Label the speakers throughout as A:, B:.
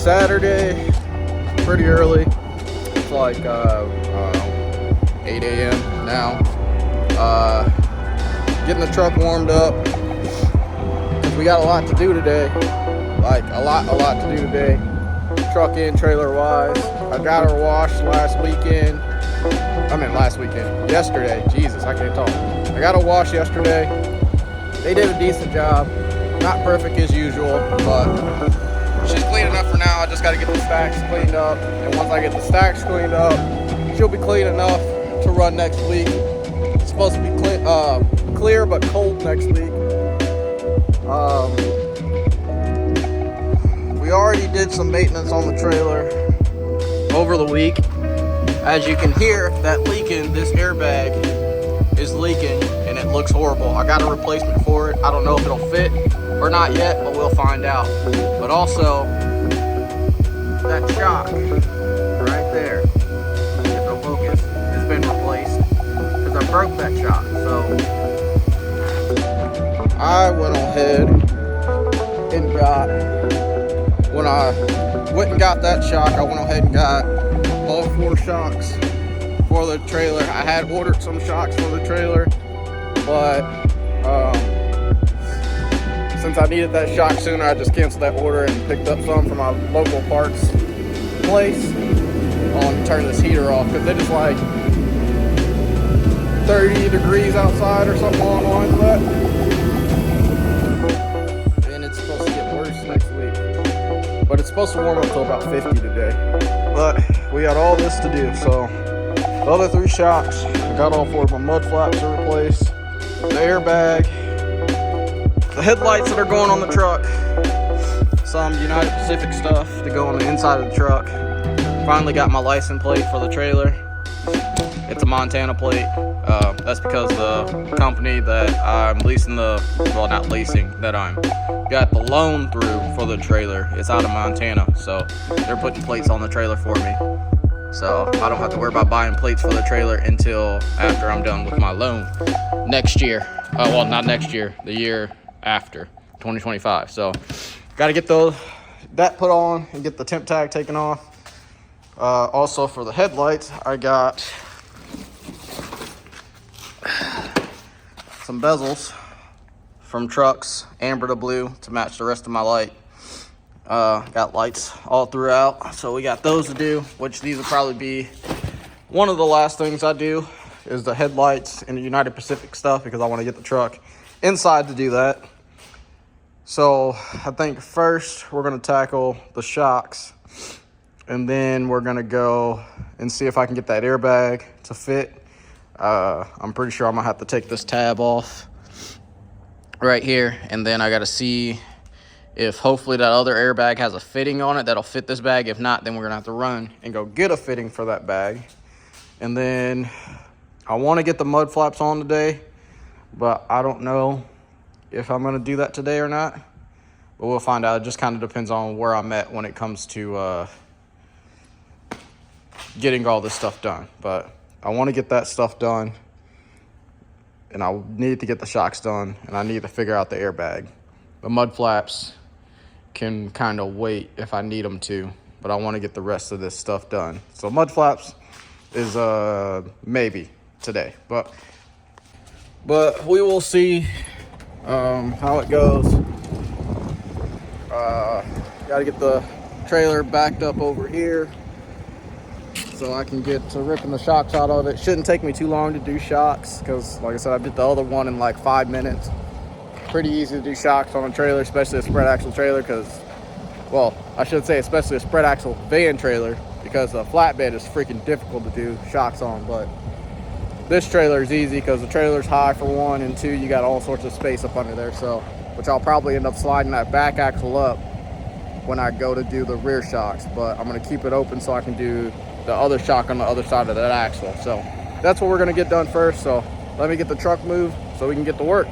A: Saturday, pretty early. It's like 8 a.m. now. Getting the truck warmed up because we got a lot to do today. Like a lot to do today. Truck and trailer wise. I got her washed yesterday. Jesus, I can't talk. I got her washed yesterday. They did a decent job. Not perfect as usual, but she's clean enough for now. I just got to get the stacks cleaned up. And once I get the stacks cleaned up, she'll be clean enough to run next week. It's supposed to be clear but cold next week. We already did some maintenance on the trailer over the week. As you can hear, that leaking, this airbag is leaking and it looks horrible. I got a replacement for it. I don't know if it'll fit or not yet, but we'll find out. But also, that shock right there, if no focus, has been replaced because I broke that shock. So I went ahead and when I went and got that shock, I went ahead and got all 4 shocks for the trailer. I had ordered some shocks for the trailer, but since I needed that shock sooner, I just canceled that order and picked up some from my local parts place. I want to turn this heater off because it is like 30 degrees outside or something along the lines of that. And it's supposed to get worse next week. But it's supposed to warm up to about 50 today. But we got all this to do, so the other 3 shocks, I got all 4 of my mud flaps to replace, the airbag, the headlights that are going on the truck, some United Pacific stuff to go on the inside of the truck. Finally got my license plate for the trailer. It's a Montana plate. That's because the company that I'm leasing that I'm got the loan through for the trailer, it's out of Montana, so they're putting plates on the trailer for me. So I don't have to worry about buying plates for the trailer until after I'm done with my loan next year. Well, not next year, the year after, 2025. So got to get that put on and get the temp tag taken off. Also for the headlights, I got some bezels from trucks, amber to blue, to match the rest of my light. Got lights all throughout, so we got those to do, which these will probably be one of the last things I do, is the headlights and the United Pacific stuff, because I want to get the truck inside to do that. So I think first we're going to tackle the shocks, and then we're going to go and see if I can get that airbag to fit. I'm pretty sure I'm going to have to take this tab off right here, and then I got to see if hopefully that other airbag has a fitting on it that'll fit this bag. If not, then we're gonna have to run and go get a fitting for that bag. And then I want to get the mud flaps on today, but I don't know if I'm gonna do that today or not, but we'll find out. It just kind of depends on where I'm at when it comes to getting all this stuff done. But I want to get that stuff done, and I need to get the shocks done, and I need to figure out the airbag. The mud flaps can kind of wait if I need them to, but I want to get the rest of this stuff done. So mud flaps is maybe today, but we will see how it goes. Got to get the trailer backed up over here so I can get to ripping the shocks out of it. Shouldn't take me too long to do shocks because, like I said, I did the other one in like 5 minutes. Pretty easy to do shocks on a trailer, especially a spread axle trailer, because, well, I should say especially a spread axle van trailer, because a flatbed is freaking difficult to do shocks on. But this trailer is easy because the trailer's high for one, and 2, you got all sorts of space up under there. So, which I'll probably end up sliding that back axle up when I go to do the rear shocks, but I'm going to keep it open so I can do the other shock on the other side of that axle. So that's what we're going to get done first. So let me get the truck moved so we can get to work.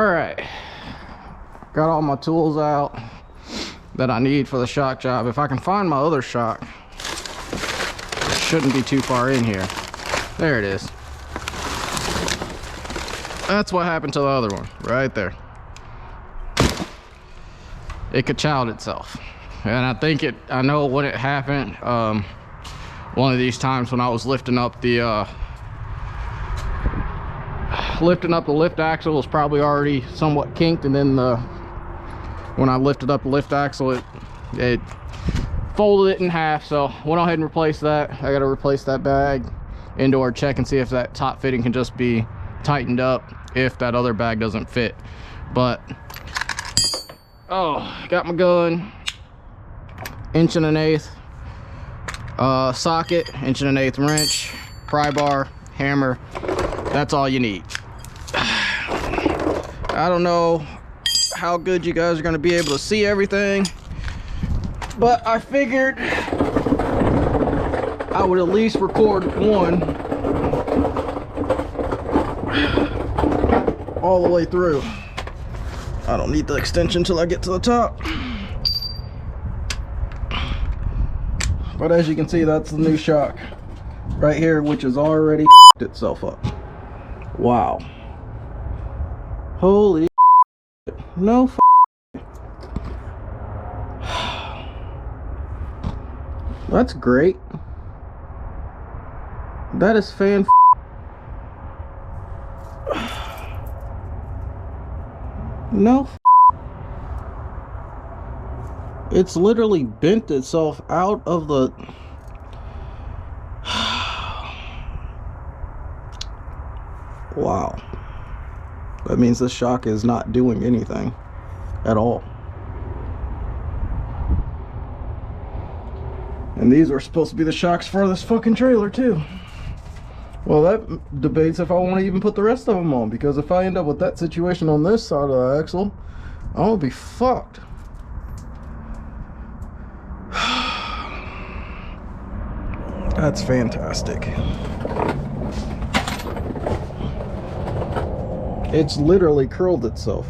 A: All right, got all my tools out that I need for the shock job. If I can find my other shock, it shouldn't be too far in here. There it is. That's what happened to the other one right there. It ka-chowed itself, and I know when it happened. One of these times when I was lifting up the lift axle was probably already somewhat kinked, and then when I lifted up the lift axle, it folded it in half. So went ahead and replaced that. I got to replace that bag, indoor check, and see if that top fitting can just be tightened up if that other bag doesn't fit. But oh, got my gun, 1 1/8 socket, 1 1/8 wrench, pry bar, hammer. That's all you need. I don't know how good you guys are going to be able to see everything, but I figured I would at least record one all the way through. I don't need the extension till I get to the top. But as you can see, that's the new shock right here, which has already f***ed itself up. Wow. Holy shit. No f***. That's great. That is fan. No f***. It's literally bent itself out of the... Wow. That means this shock is not doing anything at all. And these are supposed to be the shocks for this fucking trailer too. Well, that debates if I want to even put the rest of them on, because if I end up with that situation on this side of the axle, I'm gonna be fucked. That's fantastic. It's literally curled itself.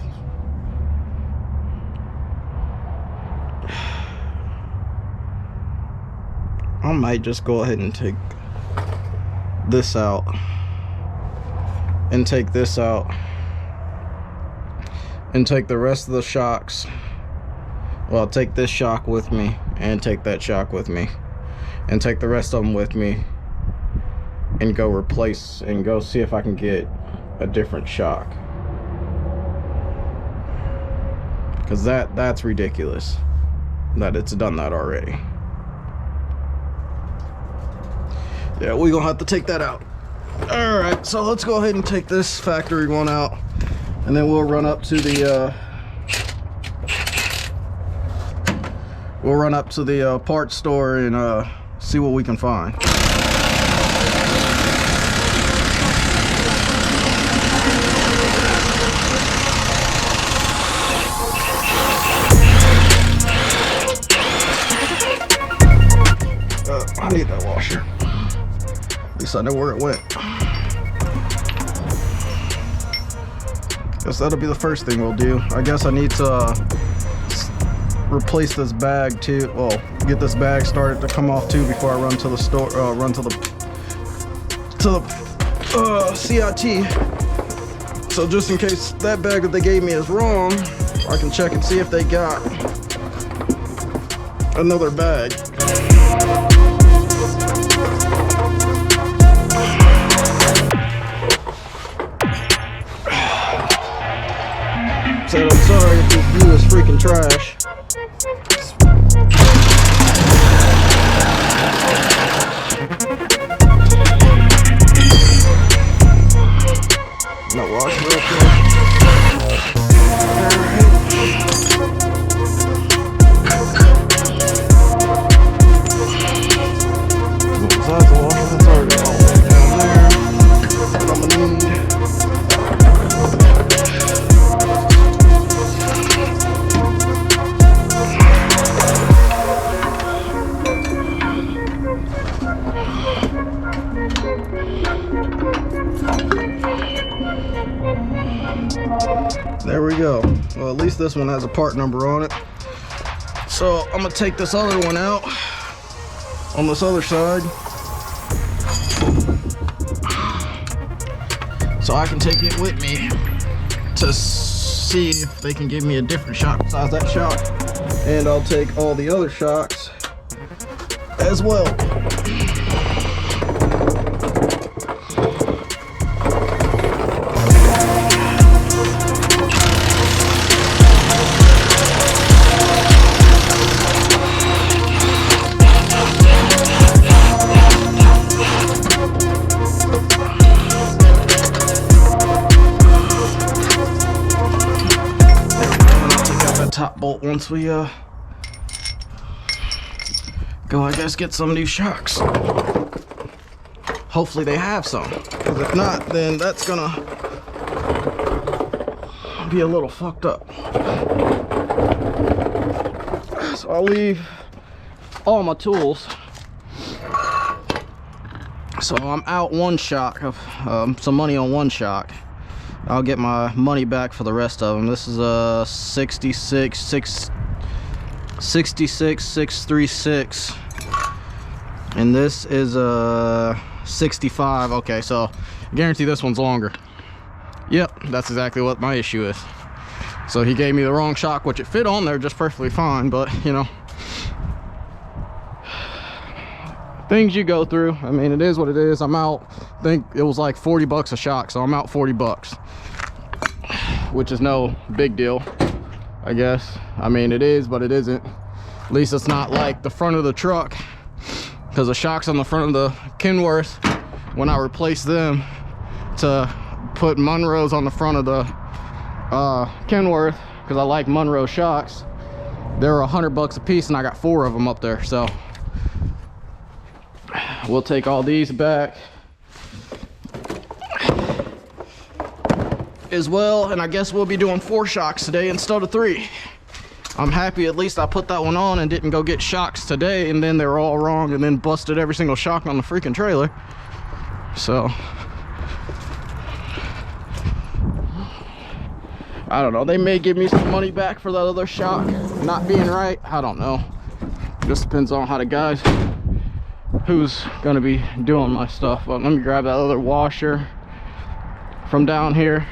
A: I might just go ahead and take this out and take this out and take the rest of the shocks. Well, I'll take this shock with me and take that shock with me and take the rest of them with me and go replace and go see if I can get a different shock, because that's ridiculous that it's done that already. Yeah, we're gonna have to take that out. All right, so let's go ahead and take this factory one out, and then we'll run up to the parts store and see what we can find. I need that washer. At least I know where it went. Guess that'll be the first thing we'll do. I guess I need to replace this bag too. Well, get this bag started to come off too before I run to the store. Run to the CIT. So just in case that bag that they gave me is wrong, I can check and see if they got another bag. Said I'm sorry if this view is freaking trash. No wash real quick. Besides the washer, that's already all the way down there. What I'm gonna need. at least this one has a part number on it. So I'm gonna take this other one out on this other side, so I can take it with me to see if they can give me a different shock besides that shock. And I'll take all the other shocks as well. Top bolt once we go, I guess, get some new shocks. Hopefully they have some, because if not, then that's gonna be a little fucked up. So I'll leave all my tools. So I'm out one shock of some money on one shock. I'll get my money back for the rest of them. This is a 66,636, and this is a 65. Okay, so I guarantee this one's longer. Yep, that's exactly what my issue is. So he gave me the wrong shock, which it fit on there just perfectly fine, but you know, things you go through. I mean, it is what it is. I'm out, I think it was like 40 bucks a shock, so I'm out 40 bucks, which is no big deal, I guess. I mean, it is, but it isn't. At least it's not like the front of the truck, because the shocks on the front of the Kenworth, when I replaced them to put Monroes on the front of the Kenworth, because I like Monroe shocks, they were 100 bucks a piece, and I got 4 of them up there. So we'll take all these back as well, and I guess we'll be doing 4 shocks today instead of 3. I'm happy at least I put that one on and didn't go get shocks today, and then they were all wrong, and then busted every single shock on the freaking trailer. So I don't know, they may give me some money back for that other shock not being right. I don't know, just depends on how the guys who's gonna be doing my stuff. But let me grab that other washer from down here,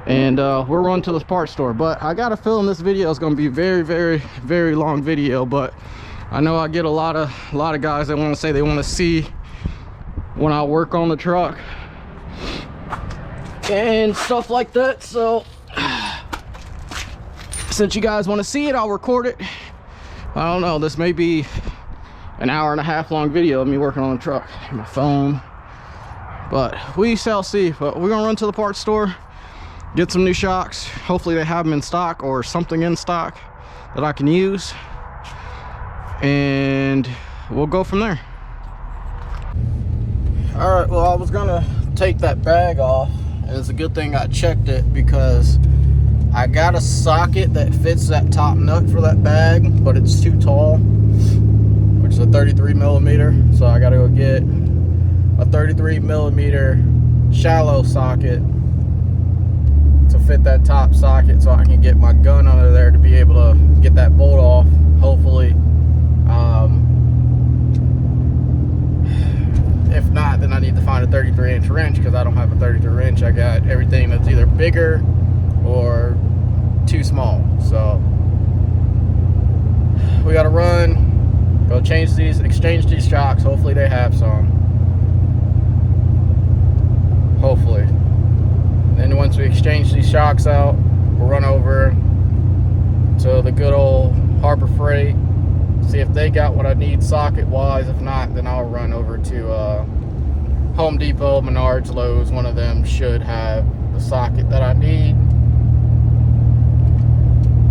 A: and we'll run to this parts store. But I got a feeling this video is gonna be very long video, but I know I get a lot of guys that want to say they want to see when I work on the truck and stuff like that. So since you guys want to see it, I'll record it. I don't know, this may be an hour-and-a-half long video of me working on the truck, my phone, but we shall see. But we're gonna run to the parts store, get some new shocks. Hopefully they have them in stock or something in stock that I can use, and we'll go from there. All right, well, I was gonna take that bag off, and it's a good thing I checked it, because I got a socket that fits that top nut for that bag, but it's too tall, which is a 33 millimeter. So I gotta go get a 33 millimeter shallow socket to fit that top socket, so I can get my gun under there to be able to get that bolt off, hopefully. If not, then I need to find a 33-inch wrench, because I don't have a 33 wrench. I got everything that's either bigger or too small. So we gotta run, go change these, exchange these shocks. Hopefully they have some. Hopefully. Then once we exchange these shocks out, we'll run over to the good old Harbor Freight, see if they got what I need socket wise. If not, then I'll run over to Home Depot, Menards, Lowe's. One of them should have the socket that I need,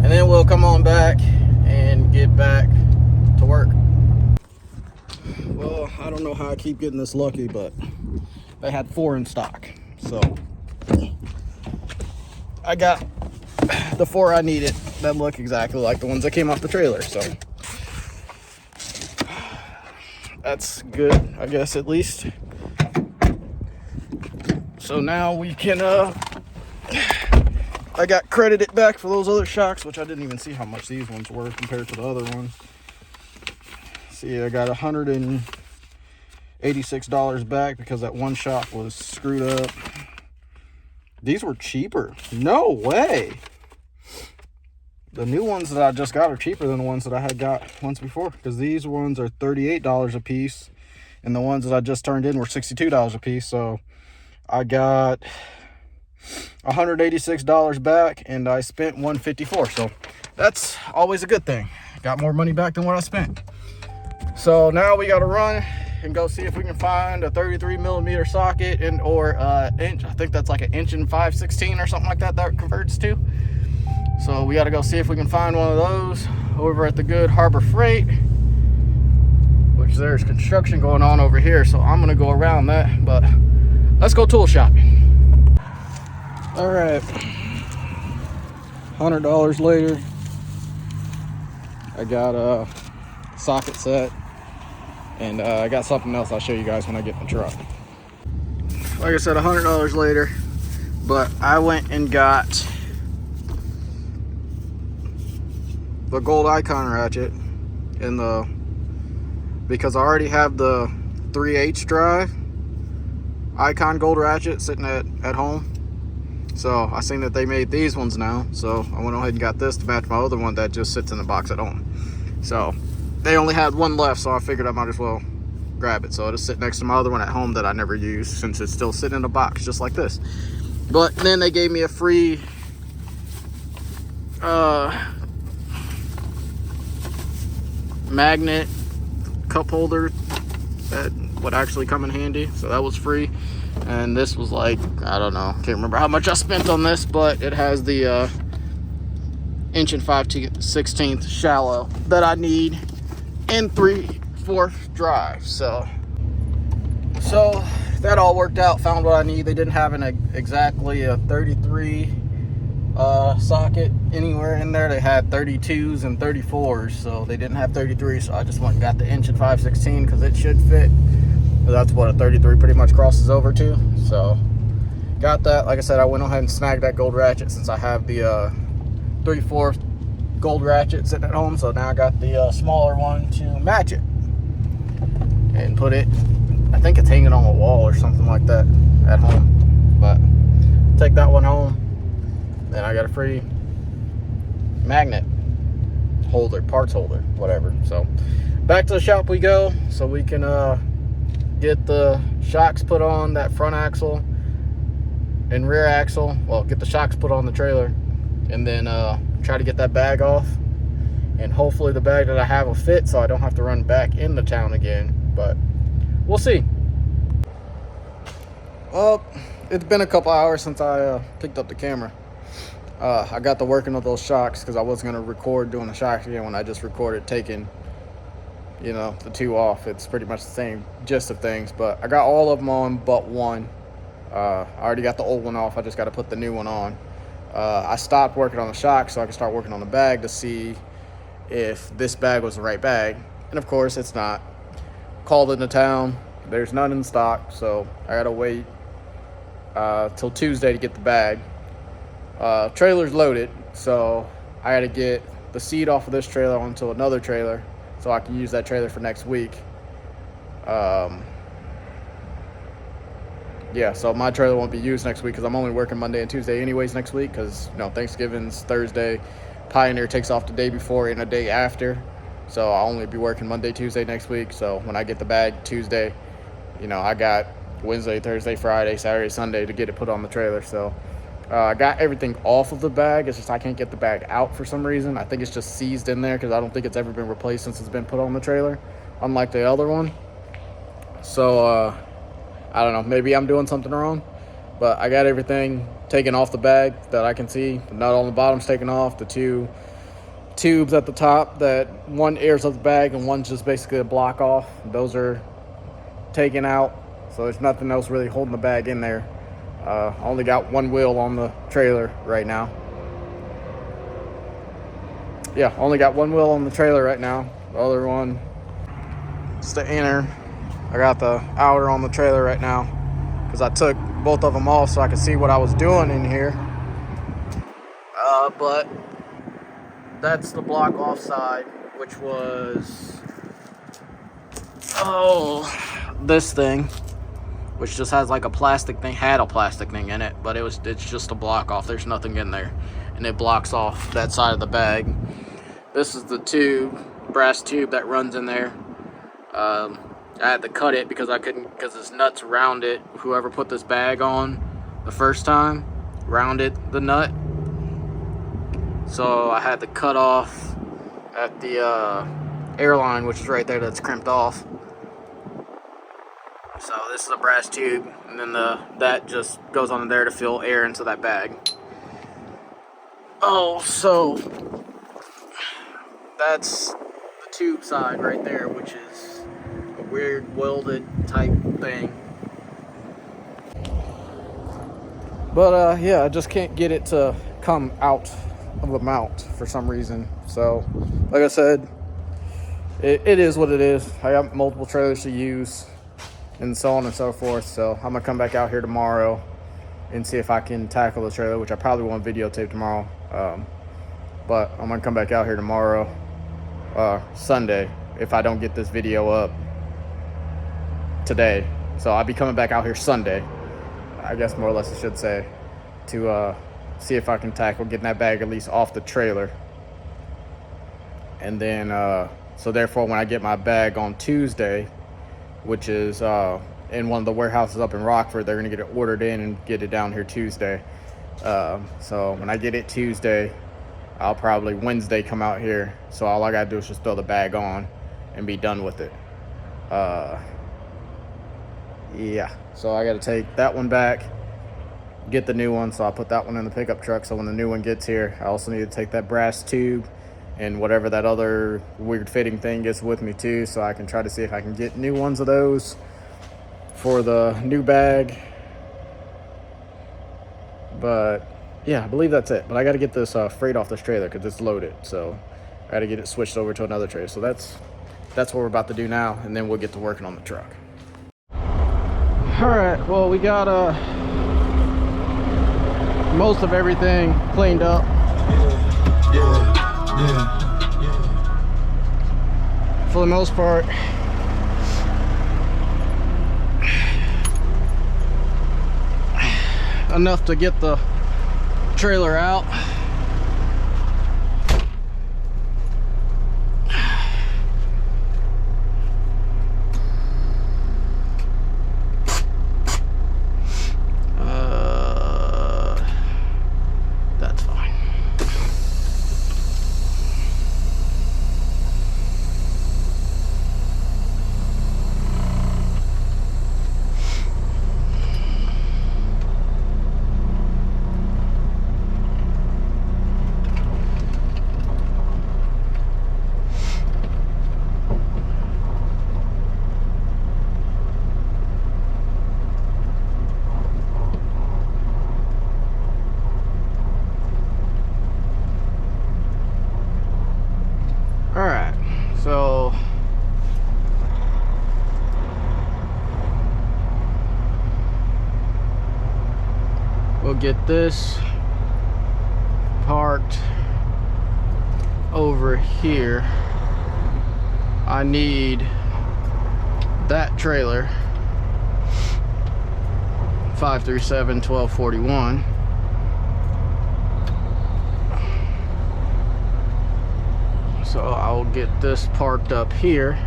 A: and then we'll come on back and get back to work. Well, I don't know how I keep getting this lucky, but they had 4 in stock, so I got the 4 I needed that look exactly like the ones that came off the trailer. So that's good, I guess, at least. So now we can I got credited back for those other shocks, which I didn't even see how much these ones were compared to the other ones. See, I got $186 back because that one shock was screwed up. These were cheaper. No way. The new ones that I just got are cheaper than the ones that I had got once before, because these ones are $38 a piece, and the ones that I just turned in were $62 a piece. So I got $186 back, and I spent $154. So that's always a good thing. Got more money back than what I spent. So now we got to run and go see if we can find a 33mm socket or inch. I think that's like an 1 5/16 or something like that converts to. So we got to go see if we can find one of those over at the Good Harbor Freight, which there's construction going on over here. So I'm going to go around that, but let's go tool shopping. All right, $100 later, I got a socket set, and I got something else I'll show you guys when I get in the truck. Like I said, $100 later, but I went and got the gold icon ratchet because I already have the 3/8 drive icon gold ratchet sitting at home. So I seen that they made these ones now, so I went ahead and got this to match my other one that just sits in the box at home. So they only had one left, so I figured I might as well grab it. So it'll sit next to my other one at home that I never use, since it's still sitting in a box just like this. But then they gave me a free magnet cup holder that would actually come in handy, so that was free. And this was like, I don't know, can't remember how much I spent on this, but it has the 1 5/16 shallow that I need in 3/4 drive. So that all worked out. Found what I need. They didn't have exactly a 33 socket anywhere in there. They had 32s and 34s, so they didn't have 33. So I just went and got the 1 5/16 because it should fit. That's what a 33 pretty much crosses over to. So got that. Like I said, I went ahead and snagged that gold ratchet since I have the 3/4 gold ratchet sitting at home. So now I got the smaller one to match it and put it, I think it's hanging on a wall or something like that at home. But take that one home, then I got a free magnet holder, parts holder, whatever. So back to the shop we go, so we can get the shocks put on that front axle and rear axle. Well, get the shocks put on the trailer, and then try to get that bag off, and hopefully the bag that I have will fit, so I don't have to run back into town again. But we'll see. Well, it's been a couple hours since I picked up the camera. I got to working with those shocks because I was going to record doing the shocks again when I just recorded taking, you know, the two off. It's pretty much the same gist of things, but I got all of them on but one. I already got the old one off. I just got to put the new one on. I stopped working on the shock so I could start working on the bag to see if this bag was the right bag, and of course it's not. Called into town, there's none in stock, so I gotta wait till Tuesday to get the bag. Trailer's loaded, so I gotta get the seat off of this trailer onto another trailer so I can use that trailer for next week. Yeah, so my trailer won't be used next week because I'm only working Monday and Tuesday anyways next week, because, you know, Thanksgiving's Thursday, Pioneer takes off the day before and a day after, so I'll only be working Monday, Tuesday next week. So when I get the bag Tuesday, you know, I got Wednesday, Thursday, Friday, Saturday, Sunday to get it put on the trailer. So I got everything off of the bag. It's just I can't get the bag out for some reason. I think it's just seized in there because I don't think it's ever been replaced since it's been put on the trailer, unlike the other one. So I don't know, maybe I'm doing something wrong, but I got everything taken off the bag that I can see. The nut on the bottom's taken off. The two tubes at the top, that one airs up the bag and one's just basically a block off, those are taken out. So there's nothing else really holding the bag in there. I only got one wheel on the trailer right now. Yeah, only got one wheel on the trailer right now. The other one, it's the inner. I got the outer on the trailer right now because I took both of them off so I could see what I was doing in here. But that's the block off side, which was this thing, which just has like a plastic thing, had a plastic thing in it, but it's just a block off. There's nothing in there, and it blocks off that side of the bag. This is the tube, brass tube that runs in there. I had to cut it because I couldn't, because this nut's rounded. Whoever put this bag on the first time rounded the nut, so I had to cut off at the airline, which is right there, that's crimped off. So this is a brass tube, and then that just goes on there to fill air into that bag. Oh, so that's the tube side right there, which is a weird welded type thing. But yeah, I just can't get it to come out of the mount for some reason. So like I said, it is what it is. I got multiple trailers to use and so on and so forth. So I'm gonna come back out here tomorrow and see if I can tackle the trailer, which I probably won't videotape tomorrow. But I'm gonna come back out here tomorrow, Sunday, if I don't get this video up today. So I'll be coming back out here Sunday, I guess, more or less I should say, to see if I can tackle getting that bag at least off the trailer. And then so therefore when I get my bag on Tuesday, which is in one of the warehouses up in Rockford, they're gonna get it ordered in and get it down here Tuesday. So when I get it Tuesday, I'll probably Wednesday come out here. So all I gotta do is just throw the bag on and be done with it. Yeah, so I gotta take that one back, get the new one. So I'll put that one in the pickup truck, so when the new one gets here, I also need to take that brass tube and whatever that other weird fitting thing gets with me too, so I can try to see if I can get new ones of those for the new bag. But yeah, I believe that's it. But I got to get this freight off this trailer because it's loaded, so I got to get it switched over to another trailer. So that's what we're about to do now, and then we'll get to working on the truck. All right, well, we got most of everything cleaned up. Yeah. For the most part. Enough to get the trailer out. That's fine. So we'll get this parked over here. I need that trailer 537-1241. So I'll get this parked up here.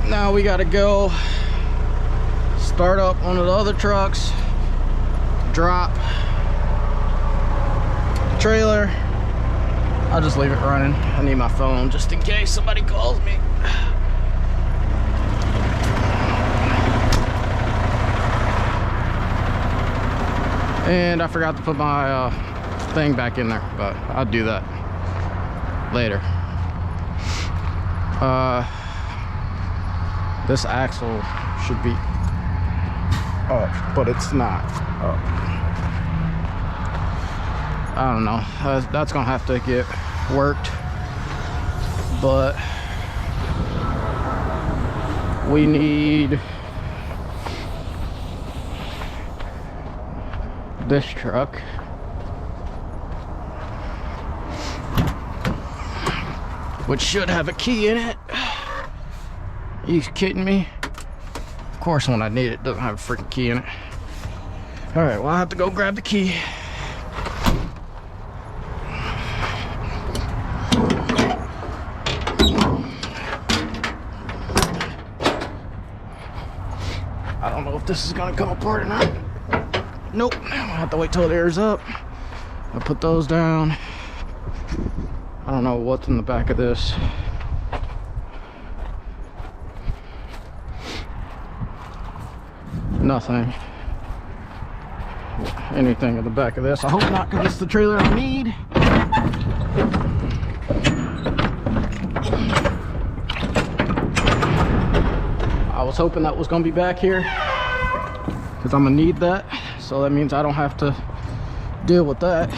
A: Now we gotta go start up one of the other trucks, drop the trailer. I'll just leave it running. I need my phone just in case somebody calls me. And I forgot to put my thing back in there, but I'll do that later. This axle should be up, but it's not up. I don't know. That's gonna have to get worked. but we need this truck. Which should have a key in it. Are you kidding me? Of course, when I need it, it doesn't have a freaking key in it. All right, well, I have to go grab the key. I don't know if this is gonna come apart or not. Nope, I have to wait till it airs up. I'll put those down. I don't know what's in the back of this. Nothing. Anything in the back of this. I hope not, because it's the trailer I need. I was hoping that was going to be back here, because I'm going to need that. So that means I don't have to deal with that.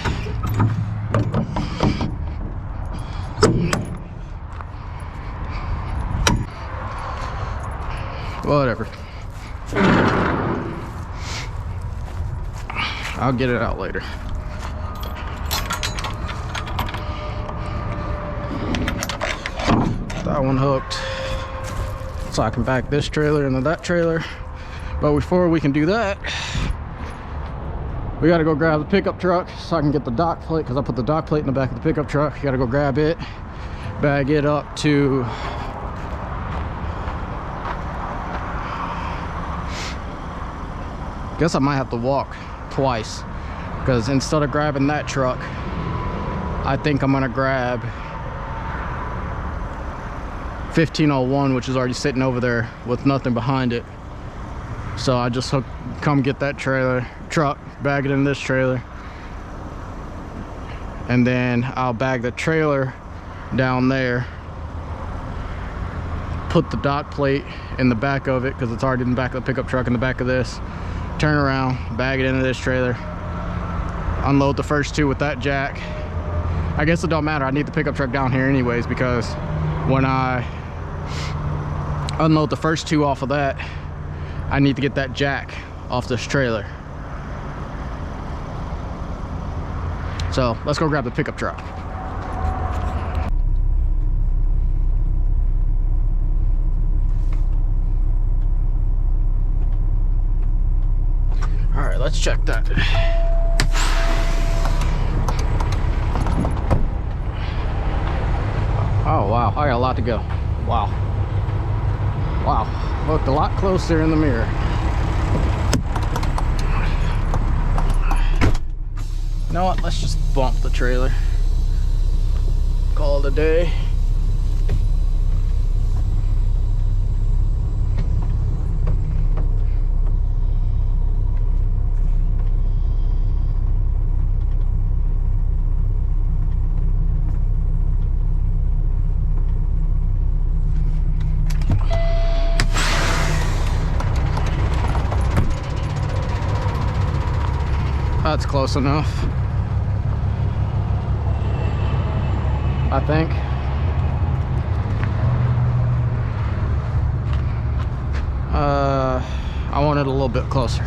A: Whatever. I'll get it out later. That one hooked, so I can back this trailer into that trailer. But before we can do that, we gotta go grab the pickup truck so I can get the dock plate, because I put the dock plate in the back of the pickup truck. You gotta go grab it, bag it up to guess I might have to walk twice, because instead of grabbing that truck, I think I'm gonna grab 1501, which is already sitting over there with nothing behind it. So I just come get that truck, bag it in this trailer, and then I'll bag the trailer down there, put the dock plate in the back of it, because it's already in the back of the pickup truck, in the back of this. Turn around, bag it into this trailer, unload the first two with that jack. I guess it don't matter, I need the pickup truck down here anyways, because when I unload the first two off of that, I need to get that jack off this trailer. So let's go grab the pickup truck. Let's check that. Oh wow, I got a lot to go. Wow. Wow, looked a lot closer in the mirror. You know what, let's just bump the trailer. Call it a day. That's close enough, I think. I want it a little bit closer.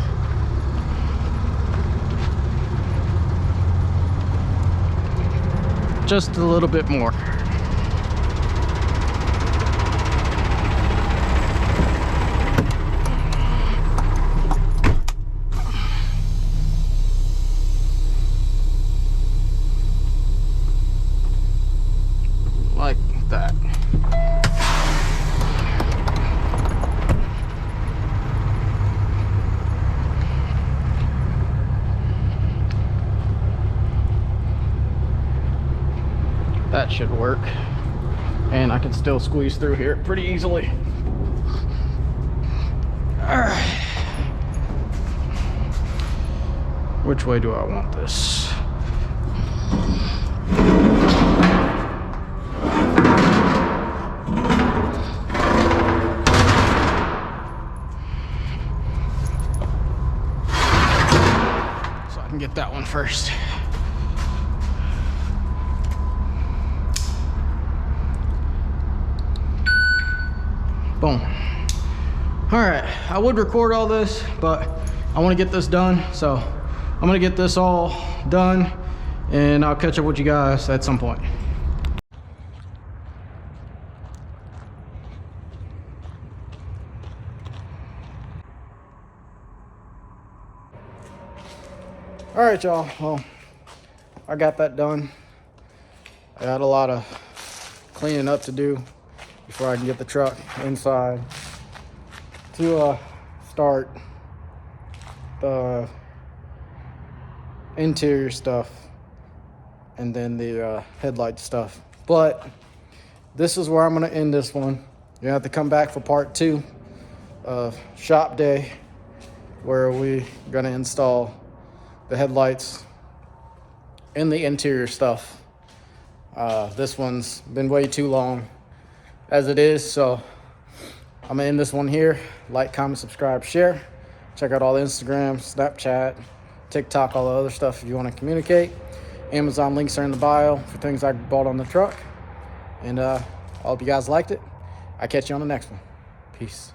A: Just a little bit more. Like that. That should work, and I can still squeeze through here pretty easily. All right, which way do I want this? So I can get that one first. Boom. All right, I would record all this, but I want to get this done. So I'm gonna get this all done and I'll catch up with you guys at some point. All right, y'all, well, I got that done. I got a lot of cleaning up to do before I can get the truck inside to start the interior stuff and then the headlight stuff. But this is where I'm gonna end this one. You're gonna have to come back for part 2 of shop day, where we're gonna install the headlights and the interior stuff. This one's been way too long as it is, so I'm gonna end this one here. Like, comment, subscribe, share. Check out all the Instagram, Snapchat, TikTok, all the other stuff if you want to communicate. Amazon links are in the bio for things I bought on the truck. And I hope you guys liked it. I'll catch you on the next one. Peace.